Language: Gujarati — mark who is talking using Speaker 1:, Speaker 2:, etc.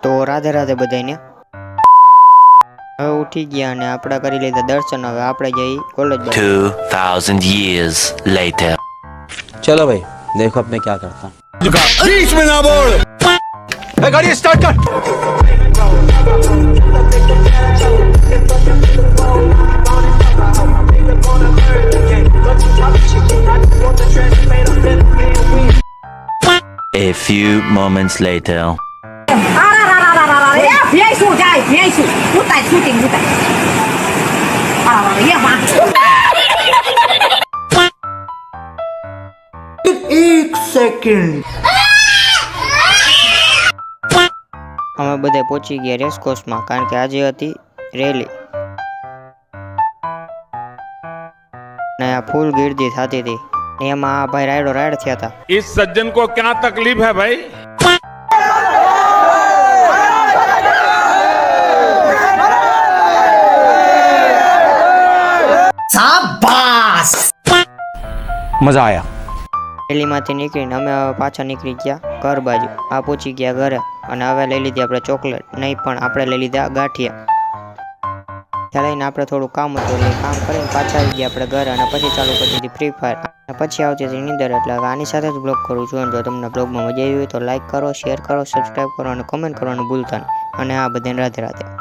Speaker 1: તો રાધે રાધે બધાને। હવે ઉઠી ગયા અને આપણે કરી લીધા દર્શન। હવે આપણે જઈ કોલેજ।
Speaker 2: 2000 years later।
Speaker 3: चलो भाई देखो अब मैं क्या करता हूँ।
Speaker 4: बीच में ना बोल। गाड़ी स्टार्ट कर।
Speaker 2: A few moments later।
Speaker 4: एक सेकंड।
Speaker 1: અમે બધા પહોંચી ગયા રેસકોર્સમાં, કારણ કે આજે હતી રેલી ને આ ફૂલ ગીર્દી થતી હતી। એમાં આ ભાઈ રાયડો રાયડ થયા હતા।
Speaker 5: इस सज्जन को क्या तकलीफ है भाई?
Speaker 4: शाबाश।
Speaker 3: मजा आया।
Speaker 1: રેલીમાંથી નીકળીને અમે હવે પાછા નીકળી ગયા ઘર બાજુ। આ પહોંચી ગયા ઘરે અને હવે લઈ લીધી આપણે ચોકલેટ, નહીં પણ આપણે લઈ લીધા ગાંઠિયા। ત્યાં લઈને આપણે થોડું કામ હતું એટલે કામ કરીને પાછા આવી ગયા આપણે ઘરે અને પછી ચાલુ કરી દીધી ફ્રી ફાયર અને પછી આવતી હતી નીંદર। એટલે હવે આની સાથે જ બ્લોગ કરું છું। જો તમને બ્લોગમાં મજા આવી હોય તો લાઈક કરો, શેર કરો, સબસ્ક્રાઈબ કરો અને કમેન્ટ કરવાનું ભૂલતા નહીં। અને આ બધાને રાધે રાધે।